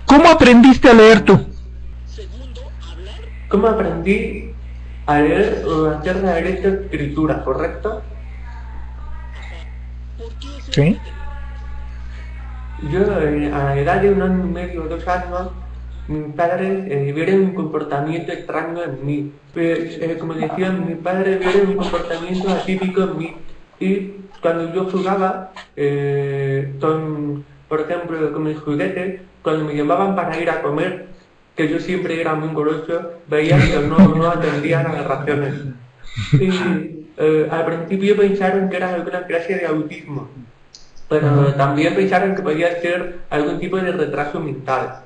¿Cómo aprendiste a leer tú? ¿Cómo aprendí a leer o a hacer la escritura, correcto? Sí. Yo, a la edad de 1 año y medio, 2 años, mis padres vieron un comportamiento extraño en mí. Pues, como decía, mis padres vieron un comportamiento atípico en mí. Y cuando yo jugaba, por ejemplo, con mis juguetes, cuando me llamaban para ir a comer, que yo siempre era muy goloso, veía que no atendían a las raciones. Y al principio pensaron que era alguna clase de autismo, pero también pensaron que podía ser algún tipo de retraso mental.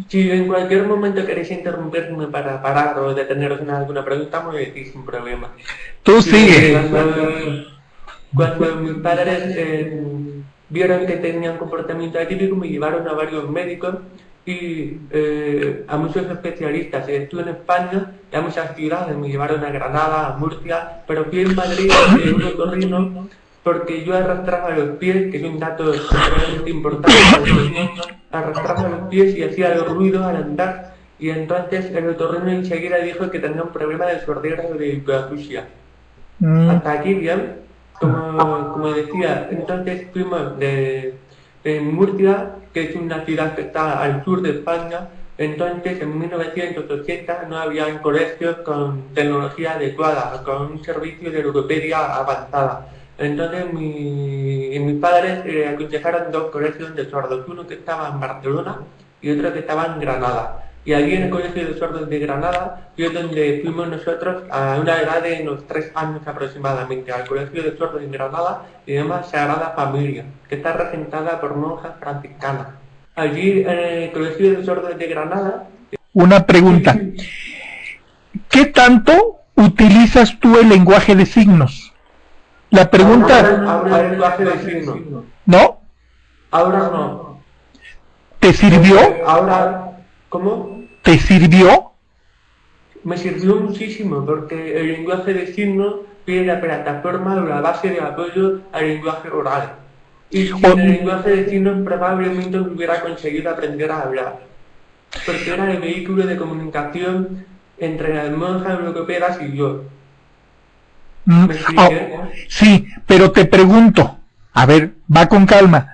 Si en cualquier momento queréis interrumpirme para parar o deteneros en alguna pregunta, me decís sin problema. Tú sigue. Cuando mis padres vieron que tenía un comportamiento atípico, me llevaron a varios médicos y a muchos especialistas. Estuve en España, y a muchas ciudades, me llevaron a Granada, a Murcia, pero fui en Madrid un otorrino porque yo arrastraba los pies, que es un dato realmente importante, arrastraba los pies y hacía los ruidos al andar, y entonces el otorrino enseguida dijo que tenía un problema de sordera o de hipoacusia. Hasta aquí bien, como decía, entonces fuimos de Murcia, que es una ciudad que está al sur de España. Entonces, en 1980 no había colegios con tecnología adecuada, con un servicio de logopedia avanzada. Entonces, mis padres aconsejaron 2 colegios de sordos, uno que estaba en Barcelona y otro que estaba en Granada. Y allí en el Colegio de Sordos de Granada fue donde fuimos nosotros a una edad de unos 3 años aproximadamente, al Colegio de Sordos de Granada, y llama Sagrada Familia, que está regentada por monjas franciscanas. Allí en el Colegio de Sordos de Granada... Una pregunta. ¿Qué tanto utilizas tú el lenguaje de signos? La pregunta... Ahora el lenguaje de signos. ¿No? Ahora no. ¿Te sirvió? Ahora... ¿Cómo? ¿Te sirvió? Me sirvió muchísimo porque el lenguaje de signos tiene la plataforma o la base de apoyo al lenguaje oral. Y sin el lenguaje de signos probablemente no hubiera conseguido aprender a hablar, porque era el vehículo de comunicación entre las monjas logopedas y yo. ¿Me expliqué? Sí, pero te pregunto, a ver, va con calma.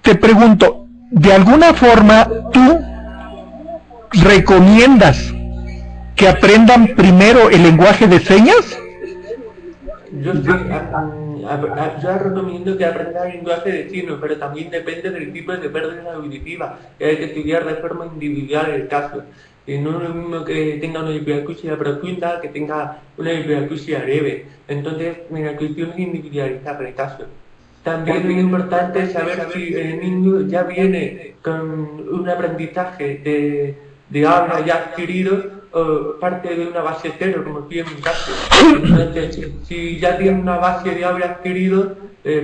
Te pregunto, ¿de alguna forma tú recomiendas que aprendan primero el lenguaje de señas? Yo recomiendo que aprendan el lenguaje de signos, pero también depende del tipo de pérdida auditiva, que hay que estudiar de forma individual el caso. Y no es lo mismo que tenga una hipoacusia profunda que tenga una hipoacusia leve. Entonces, la cuestión es individualizar el caso. También es importante saber si el niño ya viene con un aprendizaje de habla ya adquirido o parte de una base cero, como fui en mi caso. Entonces, si ya tiene una base de habla adquirido,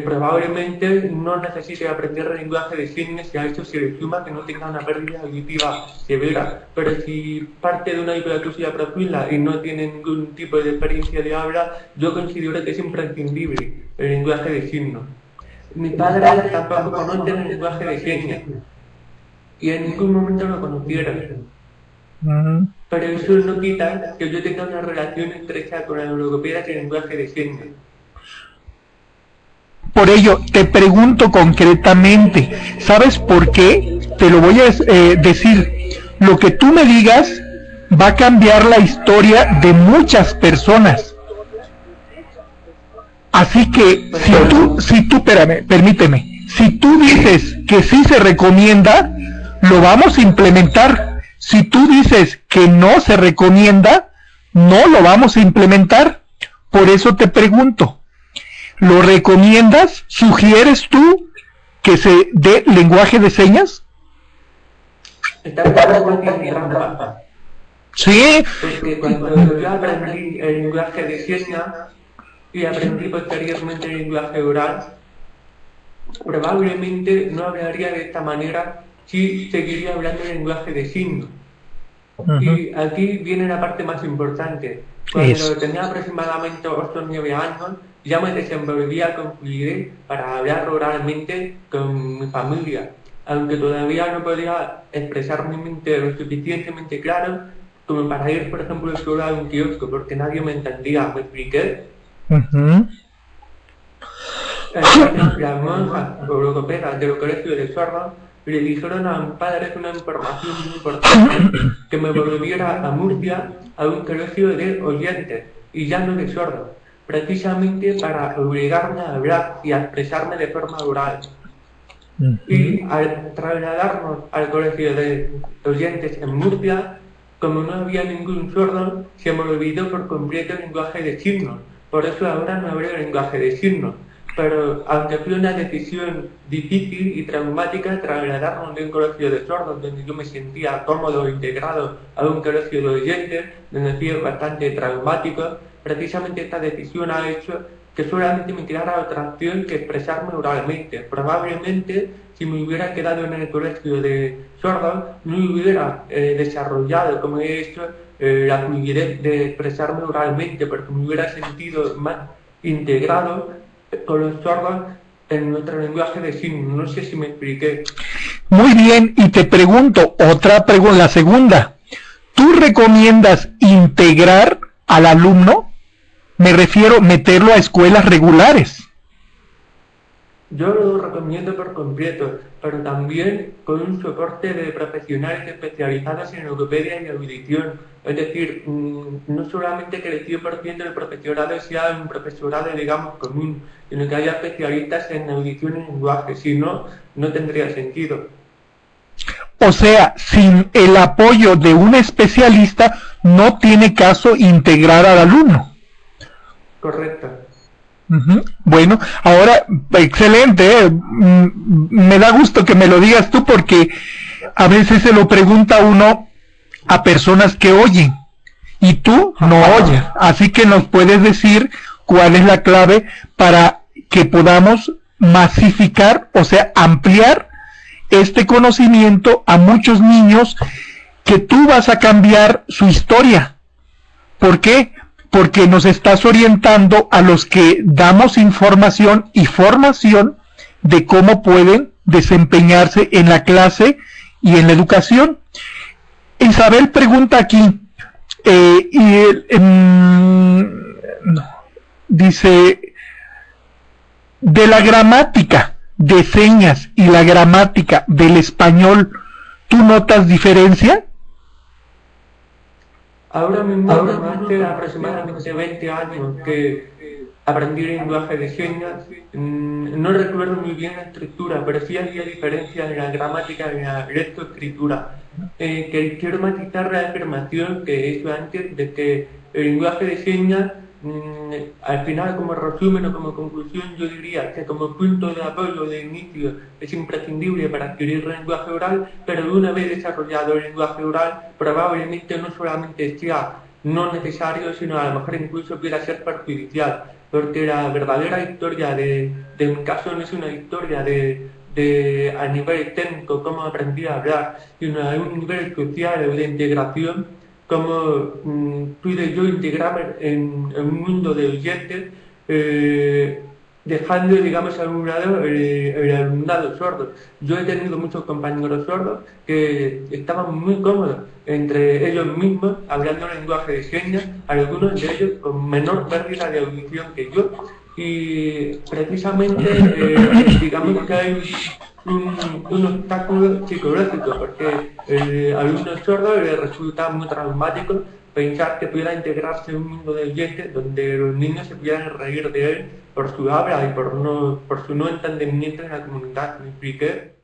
probablemente no necesite aprender el lenguaje de signos, y a esto se le suma que no tenga una pérdida auditiva severa. Pero si parte de una hipoacusia profunda y no tiene ningún tipo de experiencia de habla, yo considero que es imprescindible el lenguaje de signos. Mis padres tampoco conocen el lenguaje de señas y en ningún momento lo conocieron. Pero eso no quita que yo tenga una relación estrecha con la logopeda y el lenguaje de señas. Por ello, te pregunto concretamente, ¿sabes por qué? Te lo voy a decir. Lo que tú me digas va a cambiar la historia de muchas personas. Así que, espérame, permíteme, si tú dices que sí se recomienda, lo vamos a implementar. Si tú dices que no se recomienda, no lo vamos a implementar. Por eso te pregunto, ¿lo recomiendas? ¿Sugieres tú que se dé lenguaje de señas? Sí. Porque cuando yo aprendí el lenguaje de señas y aprendí posteriormente el lenguaje oral, probablemente no hablaría de esta manera si seguiría hablando el lenguaje de signos. Y aquí viene la parte más importante. Cuando tenía aproximadamente 8 o 9 años, ya me desenvolvía con fluidez para hablar oralmente con mi familia. aunque todavía no podía expresar mi mente lo suficientemente claro como para ir, por ejemplo, solo a un kiosco porque nadie me entendía, ¿me expliqué? Entonces, las monjas o logopedas del colegio de sordos le dijeron a mi padre una información muy importante, que me volviera a Murcia a un colegio de oyentes y ya no de sordos, precisamente para obligarme a hablar y a expresarme de forma oral. Y al trasladarnos al colegio de oyentes en Murcia, como no había ningún sordo, se me olvidó por completo el lenguaje de signos. Por eso ahora no hablo el lenguaje de signos. Pero aunque fue una decisión difícil y traumática trasladarnos de un colegio de sordos donde yo me sentía cómodo e integrado a un colegio de oyentes donde fue bastante traumático, precisamente esta decisión ha hecho que solamente me quedara otra opción que expresarme oralmente. Probablemente si me hubiera quedado en el colegio de sordos no hubiera desarrollado como he hecho la fluidez de expresarme oralmente, porque me hubiera sentido más integrado con los sordos en nuestro lenguaje de signos. No sé si me expliqué. Muy bien, y te pregunto, otra pregunta, la segunda. ¿Tú recomiendas integrar al alumno? Me refiero meterlo a escuelas regulares. Yo lo recomiendo por completo, pero también con un soporte de profesionales especializados en logopedia y audición. Es decir, no solamente que el 100% del profesorado sea un profesorado, digamos, común, sino que haya especialistas en audición y lenguaje, si no, no tendría sentido. O sea, sin el apoyo de un especialista, no tiene caso integrar al alumno. Correcto. Bueno, ahora, excelente, me da gusto que me lo digas tú porque a veces se lo pregunta uno a personas que oyen y tú no oyes, así que nos puedes decir cuál es la clave para que podamos masificar, o sea, ampliar este conocimiento a muchos niños, que tú vas a cambiar su historia. ¿Por qué? Porque nos estás orientando a los que damos información y formación de cómo pueden desempeñarse en la clase y en la educación. Isabel pregunta aquí, dice, de la gramática de señas y la gramática del español, ¿tú notas diferencia? Ahora mismo, hace aproximadamente 20 años que aprendí el lenguaje de señas, no recuerdo muy bien la estructura, pero sí había diferencia en la gramática y en la lectoescritura. Que quiero matizar la afirmación que he hecho antes de que el lenguaje de señas, al final, como resumen o como conclusión, yo diría que como punto de apoyo de inicio es imprescindible para adquirir el lenguaje oral, pero una vez desarrollado el lenguaje oral, probablemente no solamente sea no necesario, sino a lo mejor incluso pueda ser perjudicial, porque la verdadera historia de mi caso no es una historia a nivel técnico, cómo aprendí a hablar, sino a un nivel social o de integración, cómo pude yo integrarme en un mundo de oyentes, dejando, digamos, a un lado el alumnado sordo. Yo he tenido muchos compañeros sordos que estaban muy cómodos entre ellos mismos, hablando el lenguaje de señas, algunos de ellos con menor pérdida de audición que yo, y precisamente, digamos que hay un obstáculo psicológico, porque a algunos sordos les resulta muy traumático pensar que pueda integrarse en un mundo de oyentes donde los niños se pudieran reír de él por su habla y por su no entendimiento en la comunidad. ¿Me expliqué?